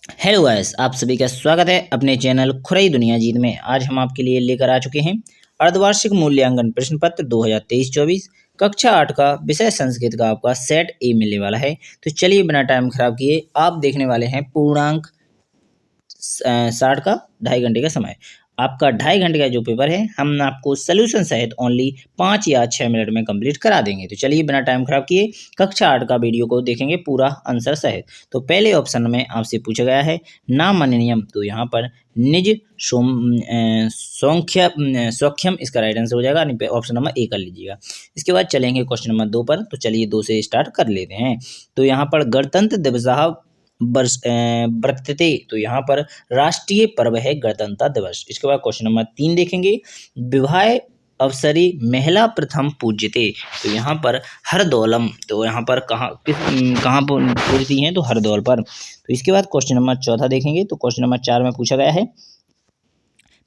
Hello guys, आप सभी का स्वागत है अपने चैनल खुरई दुनिया जीत में। आज हम आपके लिए लेकर आ चुके हैं अर्धवार्षिक मूल्यांकन प्रश्न पत्र 2023-24 कक्षा 8 का विषय संस्कृत का आपका सेट ए मिलने वाला है। तो चलिए बिना टाइम खराब किए आप देखने वाले हैं पूर्णांक 60 का 2.5 घंटे का समय। आपका 2.5 घंटे का जो पेपर है हम आपको सोल्यूशन सहित ओनली 5 या 6 मिनट में कंप्लीट करा देंगे। तो चलिए बिना टाइम खराब किए कक्षा 8 का वीडियो को देखेंगे पूरा आंसर सहित। तो पहले ऑप्शन में आपसे पूछा गया है नाम नियम, तो यहाँ पर निज सौख्यम इसका राइट आंसर हो जाएगा। ऑप्शन नंबर ए कर लीजिएगा। इसके बाद चलेंगे क्वेश्चन नंबर 2 पर। तो चलिए 2 से स्टार्ट कर लेते हैं। तो यहाँ पर गणतंत्र दिवस वर्तते, तो यहाँ पर राष्ट्रीय पर्व है गणतंत्र दिवस। इसके बाद क्वेश्चन नंबर 3 देखेंगे विवाह अवसरी महिला प्रथम पूज्यते, तो यहाँ पर हरदौलम, तो यहाँ पर कहाँ पूजती हैं, तो हरदौल पर। तो इसके बाद क्वेश्चन नंबर 14 देखेंगे। तो क्वेश्चन नंबर 4 में पूछा गया है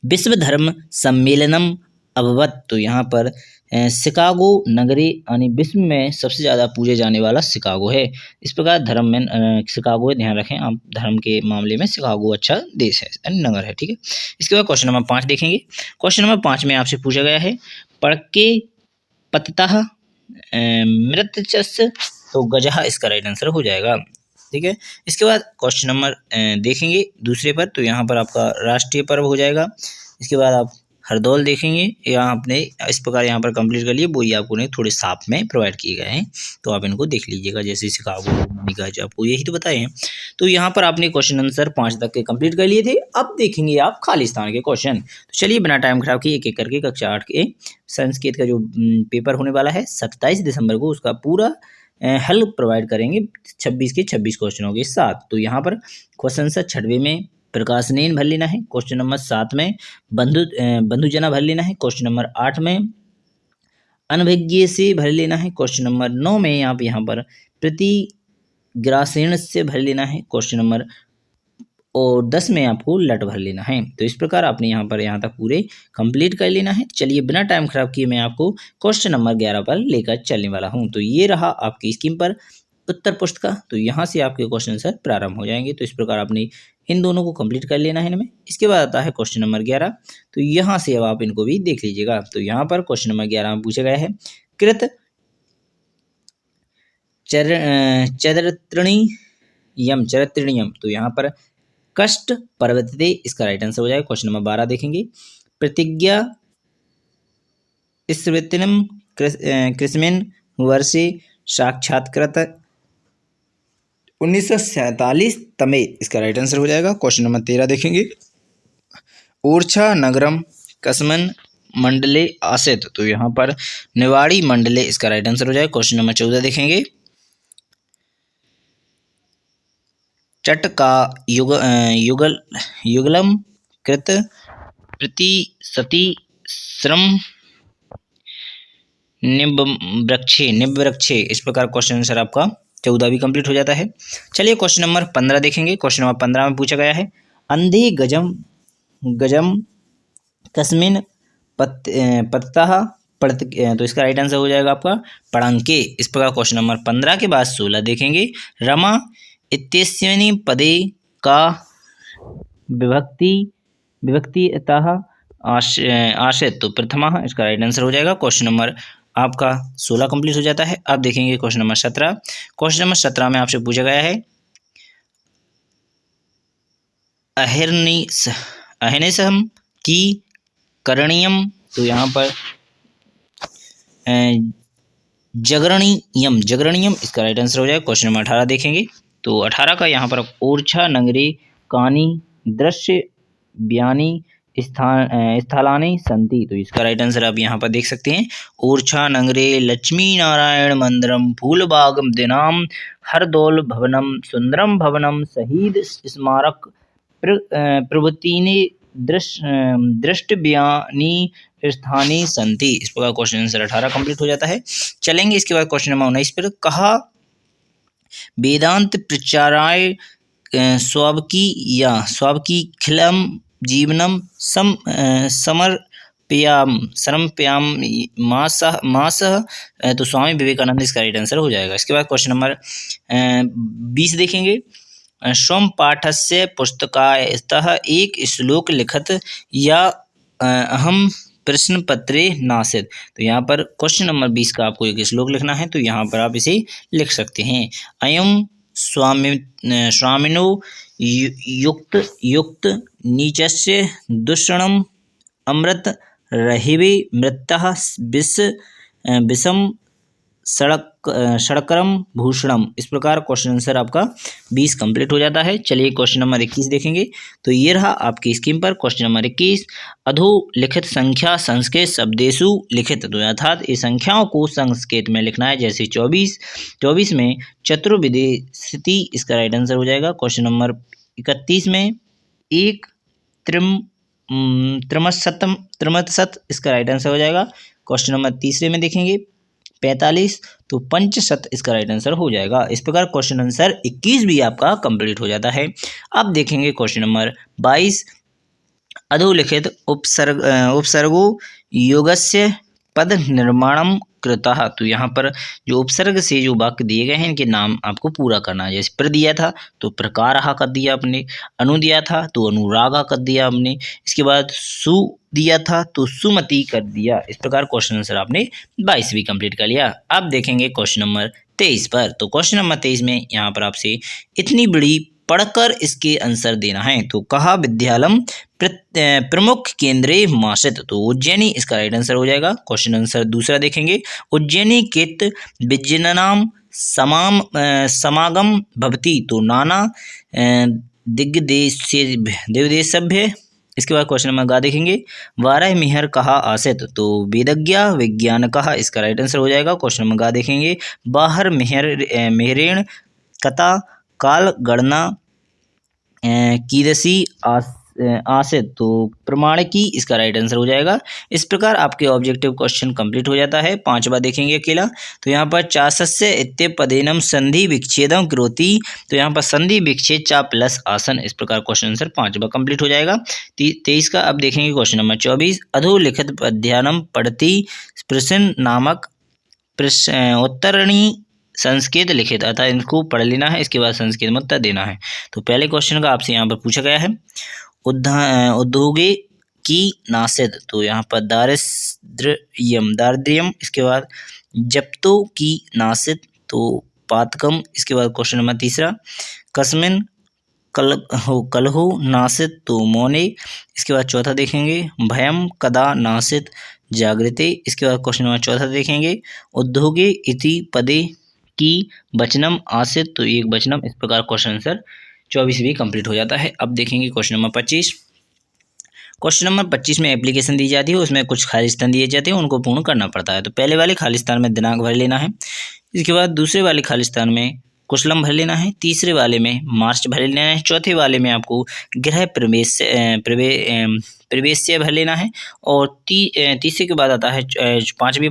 विश्व धर्म सम्मेलनम अभवत, तो यहाँ पर शिकागो नगरी यानी विश्व में सबसे ज़्यादा पूजे जाने वाला शिकागो है। इस प्रकार धर्म में शिकागो है, ध्यान रखें आप, धर्म के मामले में शिकागो अच्छा देश है यानी नगर है, ठीक है। इसके बाद क्वेश्चन नंबर 5 देखेंगे। क्वेश्चन नंबर 5 में आपसे पूछा गया है पड़के पततः मृतचस, तो गजहा इसका राइट आंसर हो जाएगा, ठीक है। इसके बाद क्वेश्चन नंबर देखेंगे दूसरे पर। तो यहाँ पर आपका राष्ट्रीय पर्व हो जाएगा। इसके बाद आप हरदौल देखेंगे, यहाँ आपने इस प्रकार यहाँ पर कंप्लीट कर लिए, वो ही आपको थोड़े साफ में प्रोवाइड किए गए हैं, तो आप इनको देख लीजिएगा। जैसे शिकागो जो आपको यही तो बताए हैं। तो यहाँ पर आपने क्वेश्चन आंसर 5 तक के कंप्लीट कर लिए थे। अब देखेंगे आप खाली स्थान के क्वेश्चन। तो चलिए बिना टाइम खराब किए एक एक करके कक्षा 8 के संस्कृत का जो पेपर होने वाला है 27 दिसंबर को, उसका पूरा हल प्रोवाइड करेंगे 26 के 26 क्वेश्चनों के साथ। तो यहाँ पर क्वेश्चन आंसर 6वें में प्रकाशनेन भर लेना है, क्वेश्चन नंबर 7 में बंधुजना भर लेना है, क्वेश्चन नंबर 8 में अनभिज्ञ से भर लेना है, क्वेश्चन नंबर 9 में आप यहाँ पर प्रतिग्रासेण से भर लेना है, क्वेश्चन नंबर और 10 में आपको लट भर लेना है। तो इस प्रकार आपने यहाँ पर यहाँ तक पूरे कंप्लीट कर लेना है। चलिए बिना टाइम खराब किए मैं आपको क्वेश्चन नंबर 11 पर लेकर चलने वाला हूँ। तो ये रहा आपकी स्क्रीन पर उत्तर पुष्ट का। तो यहाँ से आपके क्वेश्चन आंसर प्रारंभ हो जाएंगे। तो इस प्रकार आपने इन दोनों को कंप्लीट कर लेना है इनमें। इसके बाद आता है क्वेश्चन नंबर 11। तो यहाँ से अब आप इनको भी देख लीजिएगा। तो यहाँ पर क्वेश्चन नंबर 11 में पूछा गया है कृत चरित्रणीयम, तो यहाँ पर कष्ट पर्वतते इसका राइट आंसर हो जाएगा। क्वेश्चन नंबर 12 देखेंगे प्रतिज्ञा स्मृतिनम कृष्मिन वर्षे साक्षात्कृत 1947 तमे, इसका राइट आंसर हो जाएगा। क्वेश्चन नंबर 13 देखेंगे ओरछा नगरम कसमन मंडले आसित, तो यहाँ पर निवाड़ी मंडले इसका राइट आंसर हो जाएगा। क्वेश्चन नंबर 14 देखेंगे चट का युगलम कृत प्रतिशती श्रम निवृक्षे, इस प्रकार क्वेश्चन आंसर आपका 14 भी कंप्लीट हो जाता है। चलिए क्वेश्चन नंबर 15 देखेंगे। क्वेश्चन नंबर 15 में पूछा गया है अंधे गजम कस्मिन पत्तः पड़त, तो इसका राइट आंसर हो जाएगा आपका पड़ंके। इस प्रकार क्वेश्चन नंबर 15 के बाद 16 देखेंगे रमा इत्यस्मिन् पदे का विभक्ति अतः आश्रित, तो प्रथमा इसका राइट आंसर हो जाएगा। क्वेश्चन नंबर आपका 16 कंप्लीट हो जाता है। अब देखेंगे क्वेश्चन नंबर 17। क्वेश्चन नंबर 17 में आपसे पूछा गया है अहिर्निशम की करणीयम, तो यहाँ पर जगरणीयम इसका राइट आंसर हो जाएगा। क्वेश्चन नंबर 18 देखेंगे। तो 18 का यहाँ पर ओरछा नगरी कानी दृश्य ब्यानी स्थलानि संति, तो इसका राइट आंसर आप यहाँ पर देख सकते हैं ओरछा नगरे लक्ष्मी नारायण मंदिरम फूलबाग दिनाम हरदौल भवनम सुंदरम भवनम शहीद स्मारक प्रभृतीनि दृष्टव्यानी स्थानी संति। इस प्रकार क्वेश्चन आंसर 18 कंप्लीट हो जाता है। चलेंगे इसके बाद क्वेश्चन नंबर 19 पर। कहा वेदांत प्रचाराय स्वावकी खिलम जीवनम समर्पयाम मासः, तो स्वामी विवेकानंद इसका राइट आंसर हो जाएगा। इसके बाद क्वेश्चन नंबर 20 देखेंगे स्वपाठस्य पुस्तकातः एक श्लोक लिखत या अहम प्रश्न पत्रे नासित। तो यहाँ पर क्वेश्चन नंबर 20 का आपको एक श्लोक लिखना है, तो यहाँ पर आप इसे लिख सकते हैं। अयम स्वामिनो युक्त नीचस्य दूषणम अमृत रहिवे मृतः विषम षडकरम भूषणम। इस प्रकार क्वेश्चन आंसर आपका 20 कंप्लीट हो जाता है। चलिए क्वेश्चन नंबर 21 देखेंगे। तो ये रहा आपकी स्क्रीन पर क्वेश्चन नंबर 21। अधोलिखित संख्या संस्कृत शब्देषु लिखित। तो अर्थात ये संख्याओं को संस्कृत में लिखना है। जैसे 24 में चतुर्विधि स्थिति इसका राइट आंसर हो जाएगा। क्वेश्चन नंबर 31 में एक त्रिमशत इसका राइट आंसर हो जाएगा। क्वेश्चन नंबर 3 में देखेंगे 45, तो पंचशत इसका राइट आंसर हो जाएगा। इस प्रकार क्वेश्चन आंसर 21 भी आपका कंप्लीट हो जाता है। अब देखेंगे क्वेश्चन नंबर 22। अधोलिखित उपसर्गो योगस्य पद निर्माणम कृतः। तो यहाँ पर जो उपसर्ग से जो वाक्य दिए गए हैं इनके नाम आपको पूरा करना है। जैसे प्र दिया था तो प्रकारः कर दिया आपने, अनु दिया था तो अनुरागा कर दिया आपने, इसके बाद सु दिया था तो सुमति कर दिया। इस प्रकार क्वेश्चन आंसर आपने 22 भी कंप्लीट कर लिया। अब देखेंगे क्वेश्चन नंबर 23 पर। तो क्वेश्चन नंबर 23 में यहाँ पर आपसे इतनी बड़ी पढ़कर इसके आंसर देना है। तो कहा विद्यालम प्रमुख केंद्रे मासित। तो उज्जैनी इसका राइट आंसर हो जाएगा। क्वेश्चन आंसर दूसरा देखेंगे। उज्जैनी कित विजयनाम समागम भवति। तो नाना दिग्देशभ्य। इसके बाद क्वेश्चन नंबर गा देखेंगे। 12 मिहर कहा आसित। तो वेदज्ञा विज्ञान कहा इसका राइट आंसर हो जाएगा। क्वेश्चन नंबर गा देखेंगे। बाहर मेहरेण कथा काल गणना कीदसी आसित। तो प्रमाणिकी इसका राइट आंसर हो जाएगा। इस प्रकार आपके ऑब्जेक्टिव क्वेश्चन कंप्लीट हो जाता है। 5वां देखेंगे अकेला। तो यहाँ पर चासस्य इत्यपदेनम संधि विच्छेदम करोति। तो यहाँ पर संधि विच्छेद चा प्लस आसन। इस प्रकार क्वेश्चन आंसर 5वां कंप्लीट हो जाएगा। 23 का अब देखेंगे क्वेश्चन नंबर 24। अधोलिखित अध्ययनम पढ़ती प्रश्न नामक उत्तरणी संस्कृत लिखित। अर्थात इनको पढ़ लेना है, इसके बाद संस्कृत में उत्तर देना है। तो पहले क्वेश्चन का आपसे यहाँ पर पूछा गया है उद्योगे की नासित। तो यहाँ पर दारिद्र्यम, इसके बाद जप्तो की नासित तो पातकम। इसके बाद क्वेश्चन नंबर 3 कस्मिन कलहो नासित तो मौने। इसके बाद चौथा देखेंगे भयम कदा नासित जागृते। इसके बाद क्वेश्चन नंबर 4 देखेंगे उद्योगे इति पदे की वचनम आसित। तो एक वचनम। इस प्रकार क्वेश्चन आंसर 24 भी कंप्लीट हो जाता है। अब देखेंगे क्वेश्चन नंबर 25। क्वेश्चन नंबर 25 में एप्लीकेशन दी जाती है, उसमें कुछ खालिस्तान दिए जाते हैं, उनको पूर्ण करना पड़ता है। तो पहले वाले खालिस्तान में दिनांक भर लेना है। इसके बाद दूसरे वाले खालिस्तान में कुशलम भर लेना है। तीसरे वाले में मार्च भर लेना है। चौथे वाले में आपको गृह प्रवेश भर लेना है। और तीसरे के बाद आता है 5वें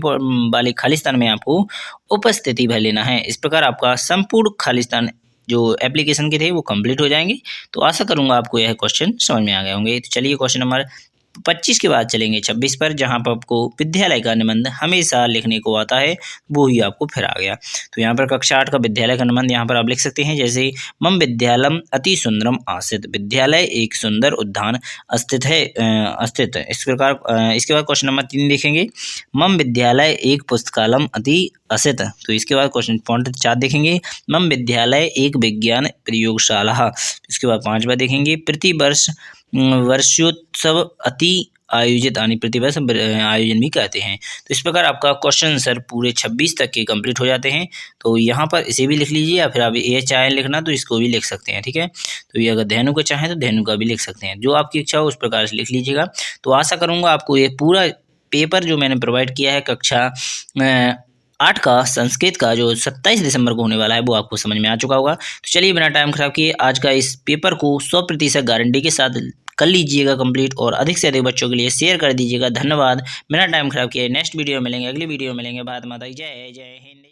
वाले खालिस्तान में आपको उपस्थिति भर लेना है। इस प्रकार आपका संपूर्ण खालिस्तान जो एप्लीकेशन के थे वो कंप्लीट हो जाएंगे। तो आशा करूंगा आपको यह क्वेश्चन समझ में आ गए होंगे। तो चलिए क्वेश्चन नंबर 25 के बाद चलेंगे 26 पर, जहां पर आपको विद्यालय का निबंध हमेशा लिखने को आता है, वो ही आपको फिर आ गया। तो यहाँ पर कक्षा 8 का विद्यालय का निबंध यहाँ पर आप लिख सकते हैं। जैसे मम विद्यालयम अति सुंदरम आसित। विद्यालय एक सुंदर उद्यान स्थित है। इस प्रकार इसके बाद क्वेश्चन नंबर 3 देखेंगे। मम विद्यालय एक पुस्तकालयम अति असित। तो इसके बाद क्वेश्चन पॉइंट 4 देखेंगे। मम विद्यालय एक विज्ञान प्रयोगशाला। इसके बाद 5वां देखेंगे। प्रतिवर्ष वर्षोत्सव अति आयोजित, यानी प्रतिवर्ष आयोजन भी कहते हैं। तो इस प्रकार आपका क्वेश्चन आंसर पूरे 26 तक के कंप्लीट हो जाते हैं। तो यहाँ पर इसे भी लिख लीजिए, या फिर आप ये चाहें लिखना तो इसको भी लिख सकते हैं, ठीक है। तो ये अगर धेनु का चाहें तो धेनु का भी लिख सकते हैं, जो आपकी इच्छा हो उस प्रकार से लिख लीजिएगा। तो आशा करूँगा आपको ये पूरा पेपर जो मैंने प्रोवाइड किया है कक्षा 8 का संस्कृत का, जो 27 दिसंबर को होने वाला है, वो आपको समझ में आ चुका होगा। तो चलिए बिना टाइम खराब किए आज का इस पेपर को 100% गारंटी के साथ कर लीजिएगा कंप्लीट, और अधिक से अधिक बच्चों के लिए शेयर कर दीजिएगा। धन्यवाद। बिना टाइम खराब किए नेक्स्ट वीडियो मिलेंगे, अगली वीडियो मिलेंगे। भारत माता की जय, जय हिंद।